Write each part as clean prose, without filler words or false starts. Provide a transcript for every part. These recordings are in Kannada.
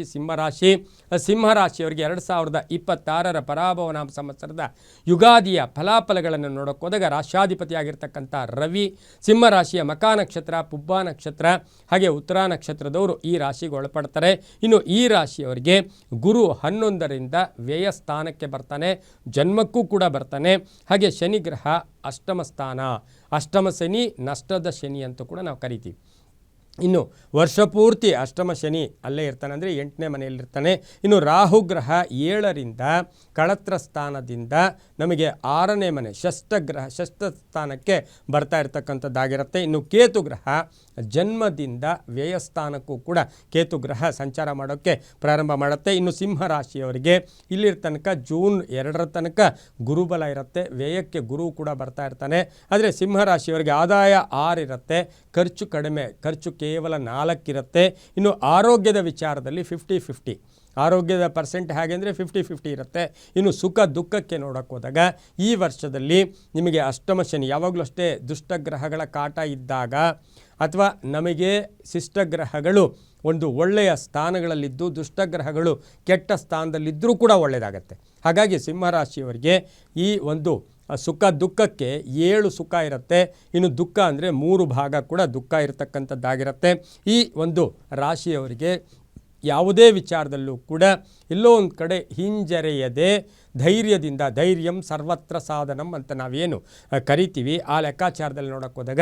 ಸಿಂಹರಾಶಿ ಸಿಂಹರಾಶಿಯವರಿಗೆ 2026ರ ಪರಾಭವನಾಮ ಸಂವತ್ಸರದ ಯುಗಾದಿಯ ಫಲಾಫಲಗಳನ್ನು ನೋಡೋಕೆ ಹೋದಾಗ ರಾಶ್ಯಾಧಿಪತಿಯಾಗಿರ್ತಕ್ಕಂಥ ರವಿ ಸಿಂಹರಾಶಿಯ ಮಕಾ ನಕ್ಷತ್ರ, ಪುಬ್ಬ ನಕ್ಷತ್ರ ಹಾಗೆ ಉತ್ತರ ನಕ್ಷತ್ರದವರು ಈ ರಾಶಿಗೆ ಒಳಪಡ್ತಾರೆ. ಇನ್ನು ಈ ರಾಶಿಯವರಿಗೆ ಗುರು 11ರಿಂದ ವ್ಯಯ ಸ್ಥಾನಕ್ಕೆ ಬರ್ತಾನೆ, ಜನ್ಮಕ್ಕೂ ಕೂಡ ಬರ್ತಾನೆ. ಹಾಗೆ ಶನಿ ಗ್ರಹ ಅಷ್ಟಮ ಸ್ಥಾನ, ಅಷ್ಟಮ ಶನಿ ನಷ್ಟದ ಶನಿ ಅಂತ ಕೂಡ ನಾವು ಕರಿತೀವಿ. ಇನ್ನು ವರ್ಷ ಪೂರ್ತಿ ಅಷ್ಟಮ ಶನಿ ಅಲ್ಲೇ ಇರ್ತಾನೆ, ಅಂದರೆ 8ನೇ ಮನೆಯಲ್ಲಿರ್ತಾನೆ. ಇನ್ನು ರಾಹು ಗ್ರಹ 7ರಿಂದ ಕಳತ್ರ ಸ್ಥಾನದಿಂದ ನಮಗೆ 6ನೇ ಮನೆ ಷಷ್ಠ ಸ್ಥಾನಕ್ಕೆ ಬರ್ತಾ ಇರ್ತಕ್ಕಂಥದ್ದಾಗಿರುತ್ತೆ. ಇನ್ನು ಕೇತು ಗ್ರಹ ಜನ್ಮದಿಂದ ವ್ಯಯಸ್ಥಾನಕ್ಕೂ ಕೂಡ ಕೇತು ಗ್ರಹ ಸಂಚಾರ ಮಾಡೋಕ್ಕೆ ಪ್ರಾರಂಭ ಮಾಡುತ್ತೆ. ಇನ್ನು ಸಿಂಹರಾಶಿಯವರಿಗೆ ಇಲ್ಲಿರ ತನಕ ಜೂನ್ 2ರ ತನಕ ಗುರುಬಲ ಇರುತ್ತೆ, ವ್ಯಯಕ್ಕೆ ಗುರು ಕೂಡ ಬರ್ತಾ ಇರ್ತಾನೆ. ಆದರೆ ಸಿಂಹರಾಶಿಯವರಿಗೆ ಆದಾಯ 6 ಇರುತ್ತೆ, ಖರ್ಚು ಕಡಿಮೆ, ಖರ್ಚು ಕೇವಲ 4 ಇರುತ್ತೆ. ಇನ್ನು ಆರೋಗ್ಯದ ವಿಚಾರದಲ್ಲಿ 50-50, ಆರೋಗ್ಯದ ಪರ್ಸೆಂಟ್ ಹೇಗೆ ಅಂದರೆ 50-50 ಇರುತ್ತೆ. ಇನ್ನು ಸುಖ ದುಃಖಕ್ಕೆ ನೋಡೋಕೆ ಹೋದಾಗ ಈ ವರ್ಷದಲ್ಲಿ ನಿಮಗೆ ಅಷ್ಟಮ ಶನಿ, ಯಾವಾಗಲೂ ಅಷ್ಟೇ ದುಷ್ಟಗ್ರಹಗಳ ಕಾಟ ಇದ್ದಾಗ ಅಥವಾ ನಮಗೆ ಶಿಷ್ಟಗ್ರಹಗಳು ಒಂದು ಒಳ್ಳೆಯ ಸ್ಥಾನಗಳಲ್ಲಿದ್ದು ದುಷ್ಟಗ್ರಹಗಳು ಕೆಟ್ಟ ಸ್ಥಾನದಲ್ಲಿದ್ದರೂ ಕೂಡ ಒಳ್ಳೆಯದಾಗತ್ತೆ. ಹಾಗಾಗಿ ಸಿಂಹರಾಶಿಯವರಿಗೆ ಈ ಒಂದು ಸುಖ ದುಃಖಕ್ಕೆ 7 ಸುಖ ಇರುತ್ತೆ. ಇನ್ನು ದುಃಖ ಅಂದರೆ 3 ಭಾಗ ಕೂಡ ದುಃಖ ಇರತಕ್ಕಂಥದ್ದಾಗಿರುತ್ತೆ. ಈ ಒಂದು ರಾಶಿಯವರಿಗೆ ಯಾವುದೇ ವಿಚಾರದಲ್ಲೂ ಕೂಡ ಎಲ್ಲೋ ಒಂದು ಕಡೆ ಹಿಂಜರೆಯದೆ ಧೈರ್ಯದಿಂದ, ಧೈರ್ಯಂ ಸರ್ವತ್ರ ಸಾಧನಂ ಅಂತ ನಾವೇನು ಕರಿತೀವಿ, ಆ ಲೆಕ್ಕಾಚಾರದಲ್ಲಿ ನೋಡೋಕೆ ಹೋದಾಗ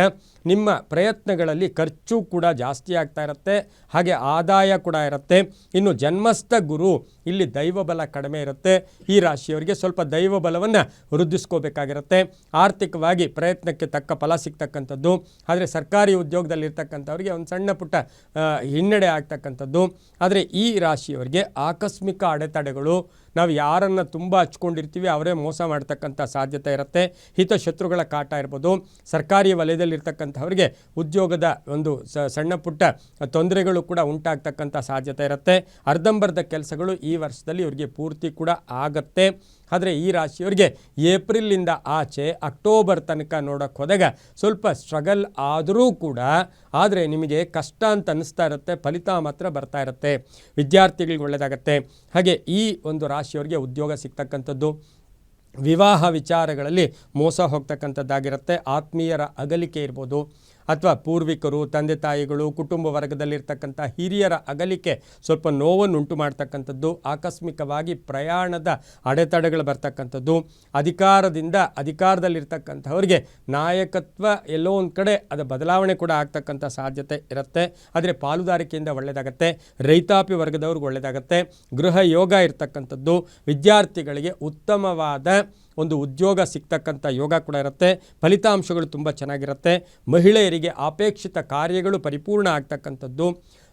ನಿಮ್ಮ ಪ್ರಯತ್ನಗಳಲ್ಲಿ ಖರ್ಚು ಕೂಡ ಜಾಸ್ತಿ ಆಗ್ತಾ ಇರುತ್ತೆ, ಹಾಗೆ ಆದಾಯ ಕೂಡ ಇರುತ್ತೆ. ಇನ್ನು ಜನ್ಮಸ್ಥ ಗುರು ಇಲ್ಲಿ ದೈವಬಲ ಕಡಿಮೆ ಇರುತ್ತೆ. ಈ ರಾಶಿಯವರಿಗೆ ಸ್ವಲ್ಪ ದೈವಬಲವನ್ನು ವೃದ್ಧಿಸ್ಕೋಬೇಕಾಗಿರುತ್ತೆ. ಆರ್ಥಿಕವಾಗಿ ಪ್ರಯತ್ನಕ್ಕೆ ತಕ್ಕ ಫಲ ಸಿಗ್ತಕ್ಕಂಥದ್ದು, ಆದರೆ ಸರ್ಕಾರಿ ಉದ್ಯೋಗದಲ್ಲಿರ್ತಕ್ಕಂಥವ್ರಿಗೆ ಒಂದು ಸಣ್ಣ ಪುಟ್ಟ ಹಿನ್ನಡೆ ಆಗ್ತಕ್ಕಂಥದ್ದು. ಆದರೆ ಈ ರಾಶಿಯವರಿಗೆ ಆಕಸ್ಮಿಕ ಅಡೆತಡೆಗಳು, ನಾವು ಯಾರನ್ನು ತುಂಬ ಹಚ್ಕೊಂಡಿರ್ತೀವಿ ಅವರೇ ಮೋಸ ಮಾಡ್ತಕ್ಕಂಥ ಸಾಧ್ಯತೆ ಇರುತ್ತೆ. ಹಿತಶತ್ರುಗಳ ಕಾಟ ಇರ್ಬೋದು, ಸರ್ಕಾರಿ ವಲಯದಲ್ಲಿರ್ತಕ್ಕಂಥವ್ರಿಗೆ ಉದ್ಯೋಗದ ಒಂದು ಸಣ್ಣ ಪುಟ್ಟ ತೊಂದರೆಗಳು ಕೂಡ ಉಂಟಾಗ್ತಕ್ಕಂಥ ಸಾಧ್ಯತೆ ಇರುತ್ತೆ. ಅರ್ಧಂಬರ್ಧ ಕೆಲಸಗಳು ಈ ವರ್ಷದಲ್ಲಿ ಇವರಿಗೆ ಪೂರ್ತಿ ಕೂಡ ಆಗತ್ತೆ. ಆದರೆ ಈ ರಾಶಿಯವರಿಗೆ ಏಪ್ರಿಲಿಂದ ಆಚೆ ಅಕ್ಟೋಬರ್ ತನಕ ನೋಡೋಕ್ಕೆ ಹೋದಾಗ ಸ್ವಲ್ಪ ಸ್ಟ್ರಗಲ್ ಆದರೂ ಕೂಡ, ಆದರೆ ನಿಮಗೆ ಕಷ್ಟ ಅಂತ ಅನ್ನಿಸ್ತಾ ಇರುತ್ತೆ, ಫಲಿತಾಂಶ ಮಾತ್ರ ಬರ್ತಾ ಇರುತ್ತೆ. ವಿದ್ಯಾರ್ಥಿಗಳಿಗೆ ಒಳ್ಳೆಯದಾಗತ್ತೆ. ಹಾಗೆ ಈ ಒಂದು ರಾಶಿಯವರಿಗೆ ಉದ್ಯೋಗ ಸಿಗ್ತಕ್ಕಂಥದ್ದು, ವಿವಾಹ ವಿಚಾರಗಳಲ್ಲಿ ಮೋಸ ಹೋಗ್ತಕ್ಕಂಥದ್ದಾಗಿರುತ್ತೆ. ಆತ್ಮೀಯರ ಅಗಲಿಕೆ ಇರ್ಬೋದು, ಅಥವಾ ಪೂರ್ವಿಕರು, ತಂದೆ ತಾಯಿಗಳು, ಕುಟುಂಬ ವರ್ಗದಲ್ಲಿರ್ತಕ್ಕಂಥ ಹಿರಿಯರ ಅಗಲಿಕೆ ಸ್ವಲ್ಪ ನೋವನ್ನು ಉಂಟು ಮಾಡ್ತಕ್ಕಂಥದ್ದು. ಆಕಸ್ಮಿಕವಾಗಿ ಪ್ರಯಾಣದ ಅಡೆತಡೆಗಳು ಬರ್ತಕ್ಕಂಥದ್ದು. ಅಧಿಕಾರದಲ್ಲಿರ್ತಕ್ಕಂಥವ್ರಿಗೆ ನಾಯಕತ್ವ ಎಲ್ಲೋ ಒಂದು ಕಡೆ ಅದು ಬದಲಾವಣೆ ಕೂಡ ಆಗ್ತಕ್ಕಂಥ ಸಾಧ್ಯತೆ ಇರುತ್ತೆ. ಆದರೆ ಪಾಲುದಾರಿಕೆಯಿಂದ ಒಳ್ಳೆಯದಾಗತ್ತೆ. ರೈತಾಪಿ ವರ್ಗದವ್ರಿಗೆ ಒಳ್ಳೆಯದಾಗತ್ತೆ. ಗೃಹ ಯೋಗ ಇರ್ತಕ್ಕಂಥದ್ದು. ವಿದ್ಯಾರ್ಥಿಗಳಿಗೆ ಉತ್ತಮವಾದ ಒಂದು ಉದ್ಯೋಗ ಸಿಗ್ತಕ್ಕಂಥ ಯೋಗ ಕೂಡ ಇರುತ್ತೆ. ಫಲಿತಾಂಶಗಳು ತುಂಬ ಚೆನ್ನಾಗಿರುತ್ತೆ. ಮಹಿಳೆಯರಿಗೆ ಅಪೇಕ್ಷಿತ ಕಾರ್ಯಗಳು ಪರಿಪೂರ್ಣ ಆಗ್ತಕ್ಕಂಥದ್ದು.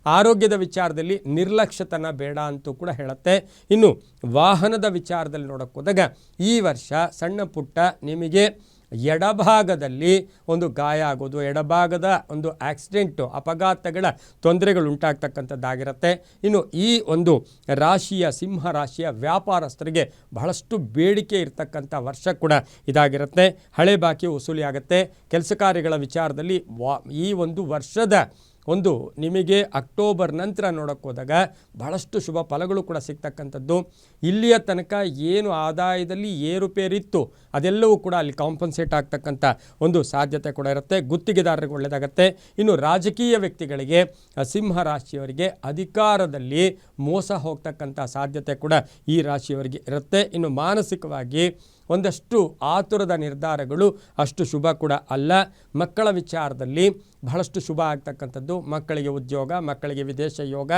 ಆರೋಗ್ಯದ ವಿಚಾರದಲ್ಲಿ ನಿರ್ಲಕ್ಷ್ಯತನ ಬೇಡ ಅಂತೂ ಕೂಡ ಹೇಳುತ್ತೆ. ಇನ್ನು ವಾಹನದ ವಿಚಾರದಲ್ಲಿ ನೋಡೋಕೆ ಹೋದಾಗ ಈ ವರ್ಷ ಸಣ್ಣ ಪುಟ್ಟ ನಿಮಗೆ ಎಡಭಾಗದಲ್ಲಿ ಒಂದು ಗಾಯ ಆಗೋದು, ಎಡಭಾಗದ ಒಂದು ಆಕ್ಸಿಡೆಂಟು, ಅಪಘಾತಗಳ ತೊಂದರೆಗಳು ಉಂಟಾಗ್ತಕ್ಕಂಥದ್ದಾಗಿರುತ್ತೆ. ಇನ್ನು ಈ ಒಂದು ರಾಶಿಯ ಸಿಂಹರಾಶಿಯ ವ್ಯಾಪಾರಸ್ಥರಿಗೆ ಬಹಳಷ್ಟು ಬೇಡಿಕೆ ಇರತಕ್ಕಂಥ ವರ್ಷ ಕೂಡ ಇದಾಗಿರುತ್ತೆ. ಹಳೆ ಬಾಕಿ ವಸೂಲಿ ಆಗುತ್ತೆ. ಕೆಲಸ ಕಾರ್ಯಗಳ ವಿಚಾರದಲ್ಲಿ ಈ ಒಂದು ವರ್ಷದ ಒಂದು ನಿಮಗೆ ಅಕ್ಟೋಬರ್ ನಂತರ ನೋಡೋಕ್ಕೆ ಹೋದಾಗ ಬಹಳಷ್ಟು ಶುಭ ಫಲಗಳು ಕೂಡ ಸಿಗ್ತಕ್ಕಂಥದ್ದು. ಇಲ್ಲಿಯ ತನಕ ಏನು ಆದಾಯದಲ್ಲಿ ಏರುಪೇರಿತ್ತು ಅದೆಲ್ಲವೂ ಕೂಡ ಅಲ್ಲಿ ಕಾಂಪನ್ಸೇಟ್ ಆಗ್ತಕ್ಕಂಥ ಒಂದು ಸಾಧ್ಯತೆ ಕೂಡ ಇರುತ್ತೆ. ಗುತ್ತಿಗೆದಾರರಿಗೆ ಒಳ್ಳೆಯದಾಗತ್ತೆ. ಇನ್ನು ರಾಜಕೀಯ ವ್ಯಕ್ತಿಗಳಿಗೆ, ಸಿಂಹರಾಶಿಯವರಿಗೆ ಅಧಿಕಾರದಲ್ಲಿ ಮೋಸ ಹೋಗ್ತಕ್ಕಂಥ ಸಾಧ್ಯತೆ ಕೂಡ ಈ ರಾಶಿಯವರಿಗೆ ಇರುತ್ತೆ. ಇನ್ನು ಮಾನಸಿಕವಾಗಿ ಒಂದಷ್ಟು ಆತುರದ ನಿರ್ಧಾರಗಳು ಅಷ್ಟು ಶುಭ ಕೂಡ ಅಲ್ಲ. ಮಕ್ಕಳ ವಿಚಾರದಲ್ಲಿ ಬಹಳಷ್ಟು ಶುಭ ಆಗ್ತಕ್ಕಂಥದ್ದು. ಮಕ್ಕಳಿಗೆ ಉದ್ಯೋಗ, ಮಕ್ಕಳಿಗೆ ವಿದೇಶ ಯೋಗ,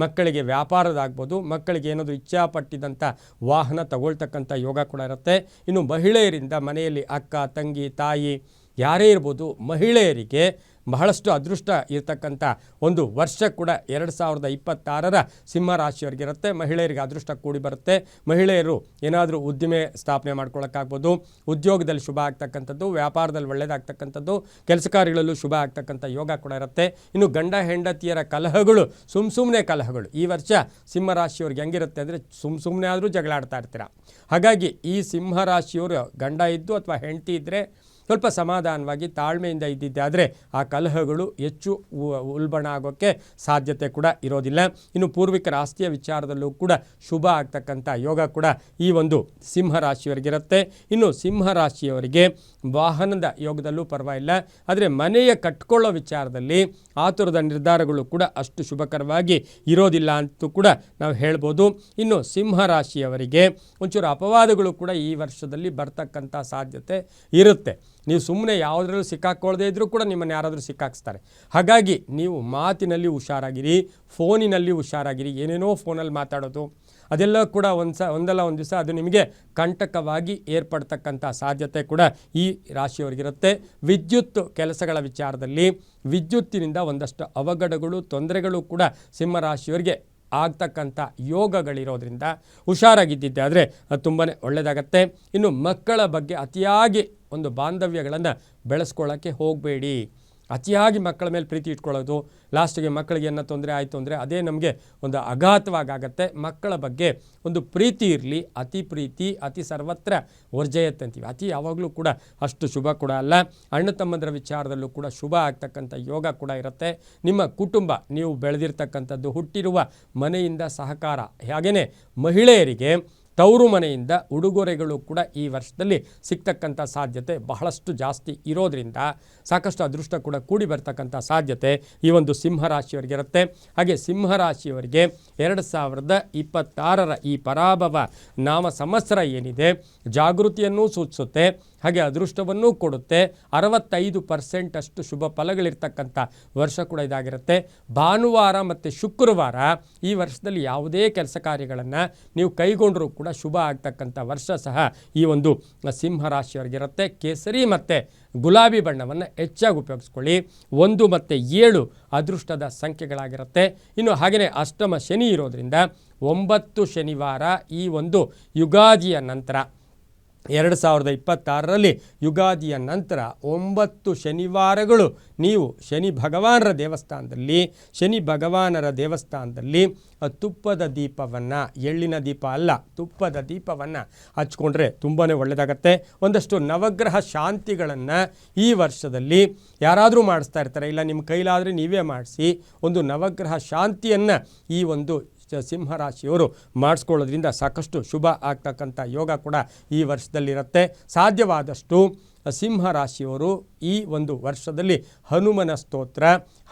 ಮಕ್ಕಳಿಗೆ ವ್ಯಾಪಾರದಾಗ್ಬೋದು, ಮಕ್ಕಳಿಗೆ ಏನಾದರೂ ಇಚ್ಛಾಪಟ್ಟಿದ್ದಂಥ ವಾಹನ ತಗೊಳ್ತಕ್ಕಂಥ ಯೋಗ ಕೂಡ ಇರುತ್ತೆ. ಇನ್ನು ಮಹಿಳೆಯರಿಂದ ಮನೆಯಲ್ಲಿ ಅಕ್ಕ, ತಂಗಿ, ತಾಯಿ ಯಾರೇ ಇರ್ಬೋದು, ಮಹಿಳೆಯರಿಗೆ ಬಹಳಷ್ಟು ಅದೃಷ್ಟ ಇರತಕ್ಕಂಥ ಒಂದು ವರ್ಷ ಕೂಡ 2026ರ ಸಿಂಹರಾಶಿಯವರಿಗಿರುತ್ತೆ. ಮಹಿಳೆಯರಿಗೆ ಅದೃಷ್ಟ ಕೂಡಿ ಬರುತ್ತೆ. ಮಹಿಳೆಯರು ಏನಾದರೂ ಉದ್ದಿಮೆ ಸ್ಥಾಪನೆ ಮಾಡ್ಕೊಳ್ಳೋಕ್ಕಾಗ್ಬೋದು, ಉದ್ಯೋಗದಲ್ಲಿ ಶುಭ ಆಗ್ತಕ್ಕಂಥದ್ದು, ವ್ಯಾಪಾರದಲ್ಲಿ ಒಳ್ಳೆಯದಾಗ್ತಕ್ಕಂಥದ್ದು, ಕೆಲಸ ಕಾರ್ಯಗಳಲ್ಲೂ ಶುಭ ಆಗ್ತಕ್ಕಂಥ ಯೋಗ ಕೂಡ ಇರುತ್ತೆ. ಇನ್ನು ಗಂಡ ಹೆಂಡತಿಯರ ಕಲಹಗಳು, ಸುಮ್ಮನೆ ಕಲಹಗಳು ಈ ವರ್ಷ ಸಿಂಹರಾಶಿಯವ್ರಿಗೆ ಹೆಂಗಿರುತ್ತೆ ಅಂದರೆ ಸುಮ್ಮನೆ ಆದರೂ ಜಗಳ ಆಡ್ತಾ ಇರ್ತೀರ. ಹಾಗಾಗಿ ಈ ಸಿಂಹರಾಶಿಯವರು ಗಂಡ ಇದ್ದು ಅಥವಾ ಹೆಂಡತಿ ಇದ್ದರೆ ಸ್ವಲ್ಪ ಸಮಾಧಾನವಾಗಿ ತಾಳ್ಮೆಯಿಂದ ಇದ್ದಿದ್ದಾದರೆ ಆ ಕಲಹಗಳು ಹೆಚ್ಚು ಉಲ್ಬಣ ಆಗೋಕ್ಕೆ ಸಾಧ್ಯತೆ ಕೂಡ ಇರೋದಿಲ್ಲ. ಇನ್ನು ಪೂರ್ವಿಕರ ಆಸ್ತಿಯ ವಿಚಾರದಲ್ಲೂ ಕೂಡ ಶುಭ ಆಗ್ತಕ್ಕಂಥ ಯೋಗ ಕೂಡ ಈ ಒಂದು ಸಿಂಹರಾಶಿಯವರಿಗಿರುತ್ತೆ. ಇನ್ನು ಸಿಂಹರಾಶಿಯವರಿಗೆ ವಾಹನದ ಯೋಗದಲ್ಲೂ ಪರವಾಗಿಲ್ಲ, ಆದರೆ ಮನೆಯ ಕಟ್ಕೊಳ್ಳೋ ವಿಚಾರದಲ್ಲಿ ಆತುರದ ನಿರ್ಧಾರಗಳು ಕೂಡ ಅಷ್ಟು ಶುಭಕರವಾಗಿ ಇರೋದಿಲ್ಲ ಅಂತೂ ಕೂಡ ನಾವು ಹೇಳ್ಬೋದು. ಇನ್ನು ಸಿಂಹರಾಶಿಯವರಿಗೆ ಒಂಚೂರು ಅಪವಾದಗಳು ಕೂಡ ಈ ವರ್ಷದಲ್ಲಿ ಬರ್ತಕ್ಕಂಥ ಸಾಧ್ಯತೆ ಇರುತ್ತೆ. ನೀವು ಸುಮ್ಮನೆ ಯಾವುದ್ರಲ್ಲೂ ಸಿಕ್ಕಾಕೊಳ್ಳದೇ ಇದ್ದರೂ ಕೂಡ ನಿಮ್ಮನ್ನು ಯಾರಾದರೂ ಸಿಕ್ಕಾಕ್ಸ್ತಾರೆ. ಹಾಗಾಗಿ ನೀವು ಮಾತಿನಲ್ಲಿ ಹುಷಾರಾಗಿರಿ, ಫೋನಿನಲ್ಲಿ ಹುಷಾರಾಗಿರಿ. ಏನೇನೋ ಫೋನಲ್ಲಿ ಮಾತಾಡೋದು ಅದೆಲ್ಲ ಕೂಡ ಒಂದಲ್ಲ ಒಂದು ದಿವಸ ಅದು ನಿಮಗೆ ಕಂಟಕವಾಗಿ ಏರ್ಪಡ್ತಕ್ಕಂಥ ಸಾಧ್ಯತೆ ಕೂಡ ಈ ರಾಶಿಯವರಿಗಿರುತ್ತೆ. ವಿದ್ಯುತ್ ಕೆಲಸಗಳ ವಿಚಾರದಲ್ಲಿ ವಿದ್ಯುತ್ತಿನಿಂದ ಒಂದಷ್ಟು ಅವಘಡಗಳು, ತೊಂದರೆಗಳು ಕೂಡ ಸಿಂಹರಾಶಿಯವರಿಗೆ ಆಗ್ತಕ್ಕಂಥ ಯೋಗಗಳಿರೋದ್ರಿಂದ ಹುಷಾರಾಗಿದ್ದಿದ್ದೆ ಆದರೆ ಅದು ತುಂಬಾ ಒಳ್ಳೆಯದಾಗತ್ತೆ. ಇನ್ನು ಮಕ್ಕಳ ಬಗ್ಗೆ ಅತಿಯಾಗಿ ಒಂದು ಬಾಂಧವ್ಯಗಳನ್ನು ಬೆಳೆಸ್ಕೊಳ್ಳೋಕ್ಕೆ ಹೋಗಬೇಡಿ. ಅತಿಯಾಗಿ ಮಕ್ಕಳ ಮೇಲೆ ಪ್ರೀತಿ ಇಟ್ಕೊಳ್ಳೋದು, ಲಾಸ್ಟಿಗೆ ಮಕ್ಕಳಿಗೆ ಏನೋ ತೊಂದರೆ ಆಯಿತು ಅಂದರೆ ಅದೇ ನಮಗೆ ಒಂದು ಆಘಾತವಾಗತ್ತೆ. ಮಕ್ಕಳ ಬಗ್ಗೆ ಒಂದು ಪ್ರೀತಿ ಇರಲಿ. ಅತಿ ಪ್ರೀತಿ ಅತಿ ಸರ್ವತ್ರ ವರ್ಜಯತ್ ಅಂತೀವಿ. ಅತಿ ಯಾವಾಗಲೂ ಕೂಡ ಅಷ್ಟು ಶುಭ ಕೂಡ ಅಲ್ಲ. ಅಣ್ಣ ತಮ್ಮಂದರ ವಿಚಾರದಲ್ಲೂ ಕೂಡ ಶುಭ ಆಗ್ತಕ್ಕಂಥ ಯೋಗ ಕೂಡ ಇರುತ್ತೆ. ನಿಮ್ಮ ಕುಟುಂಬ, ನೀವು ಬೆಳೆದಿರ್ತಕ್ಕಂಥದ್ದು, ಹುಟ್ಟಿರುವ ಮನೆಯಿಂದ ಸಹಕಾರ, ಹಾಗೆಯೇ ಮಹಿಳೆಯರಿಗೆ ತವರು ಮನೆಯಿಂದ ಉಡುಗೊರೆಗಳು ಕೂಡ ಈ ವರ್ಷದಲ್ಲಿ ಸಿಗ್ತಕ್ಕಂಥ ಸಾಧ್ಯತೆ ಬಹಳಷ್ಟು ಜಾಸ್ತಿ ಇರೋದರಿಂದ ಸಾಕಷ್ಟು ಅದೃಷ್ಟ ಕೂಡ ಕೂಡಿ ಬರ್ತಕ್ಕಂಥ ಸಾಧ್ಯತೆ ಈ ಒಂದು ಸಿಂಹರಾಶಿಯವರಿಗಿರುತ್ತೆ. ಹಾಗೆ ಸಿಂಹರಾಶಿಯವರಿಗೆ 2026ರ ಈ ಪರಾಭವ ನಾಮ ಸಂವತ್ಸರ ಏನಿದೆ ಜಾಗೃತಿಯನ್ನೂ ಸೂಚಿಸುತ್ತೆ, ಹಾಗೆ ಅದೃಷ್ಟವನ್ನೂ ಕೊಡುತ್ತೆ. 65% ಅಷ್ಟು ಶುಭ ಫಲಗಳಿರ್ತಕ್ಕಂಥ ವರ್ಷ ಕೂಡ ಇದಾಗಿರುತ್ತೆ. ಭಾನುವಾರ ಮತ್ತು ಶುಕ್ರವಾರ ಈ ವರ್ಷದಲ್ಲಿ ಯಾವುದೇ ಕೆಲಸ ಕಾರ್ಯಗಳನ್ನು ನೀವು ಕೈಗೊಂಡರೂ ಕೂಡ ಶುಭ ಆಗ್ತಕ್ಕಂಥ ವರ್ಷ ಸಹ ಈ ಒಂದು ಸಿಂಹರಾಶಿಯವರಿಗಿರುತ್ತೆ. ಕೇಸರಿ ಮತ್ತು ಗುಲಾಬಿ ಬಣ್ಣವನ್ನು ಹೆಚ್ಚಾಗಿ ಉಪಯೋಗಿಸ್ಕೊಳ್ಳಿ. 1 ಮತ್ತು 7 ಅದೃಷ್ಟದ ಸಂಖ್ಯೆಗಳಾಗಿರುತ್ತೆ. ಇನ್ನು ಹಾಗೆಯೇ ಅಷ್ಟಮ ಶನಿ ಇರೋದ್ರಿಂದ 9 ಶನಿವಾರ ಈ ಒಂದು ಯುಗಾದಿಯ ನಂತರ 2026ರಲ್ಲಿ ಯುಗಾದಿಯ ನಂತರ 9 ಶನಿವಾರಗಳು ನೀವು ಶನಿ ಭಗವಾನರ ದೇವಸ್ಥಾನದಲ್ಲಿ ತುಪ್ಪದ ದೀಪವನ್ನು, ಎಳ್ಳಿನ ದೀಪ ಅಲ್ಲ, ತುಪ್ಪದ ದೀಪವನ್ನು ಹಚ್ಕೊಂಡ್ರೆ ತುಂಬಾ ಒಳ್ಳೆಯದಾಗತ್ತೆ. ಒಂದಷ್ಟು ನವಗ್ರಹ ಶಾಂತಿಗಳನ್ನು ಈ ವರ್ಷದಲ್ಲಿ ಯಾರಾದರೂ ಮಾಡಿಸ್ತಾ ಇರ್ತಾರೆ, ಇಲ್ಲ ನಿಮ್ಮ ಕೈಲಾದರೆ ನೀವೇ ಮಾಡಿಸಿ ಒಂದು ನವಗ್ರಹ ಶಾಂತಿಯನ್ನು ಈ ಒಂದು ಸಿಂಹರಾಶಿಯವರು ಮಾಡಿಸ್ಕೊಳ್ಳೋದ್ರಿಂದ ಸಾಕಷ್ಟು ಶುಭ ಆಗ್ತಕ್ಕಂಥ ಯೋಗ ಕೂಡ ಈ ವರ್ಷದಲ್ಲಿರುತ್ತೆ. ಸಾಧ್ಯವಾದಷ್ಟು ಸಿಂಹರಾಶಿಯವರು ಈ ಒಂದು ವರ್ಷದಲ್ಲಿ ಹನುಮನ ಸ್ತೋತ್ರ,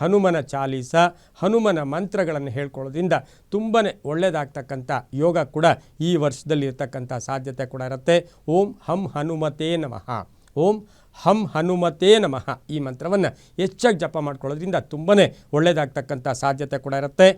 ಹನುಮನ ಚಾಲೀಸ, ಹನುಮನ ಮಂತ್ರಗಳನ್ನು ಹೇಳ್ಕೊಳ್ಳೋದ್ರಿಂದ ತುಂಬಾ ಒಳ್ಳೆಯದಾಗ್ತಕ್ಕಂಥ ಯೋಗ ಕೂಡ ಈ ವರ್ಷದಲ್ಲಿ ಇರ್ತಕ್ಕಂಥ ಸಾಧ್ಯತೆ ಕೂಡ ಇರುತ್ತೆ. ಓಂ ಹಂ ಹನುಮತೇ ನಮಃ, ಓಂ ಹಂ ಹನುಮತೇ ನಮಃ ಈ ಮಂತ್ರವನ್ನು ಹೆಚ್ಚಾಗಿ ಜಪ ಮಾಡ್ಕೊಳ್ಳೋದ್ರಿಂದ ತುಂಬಾ ಒಳ್ಳೆಯದಾಗ್ತಕ್ಕಂಥ ಸಾಧ್ಯತೆ ಕೂಡ ಇರುತ್ತೆ.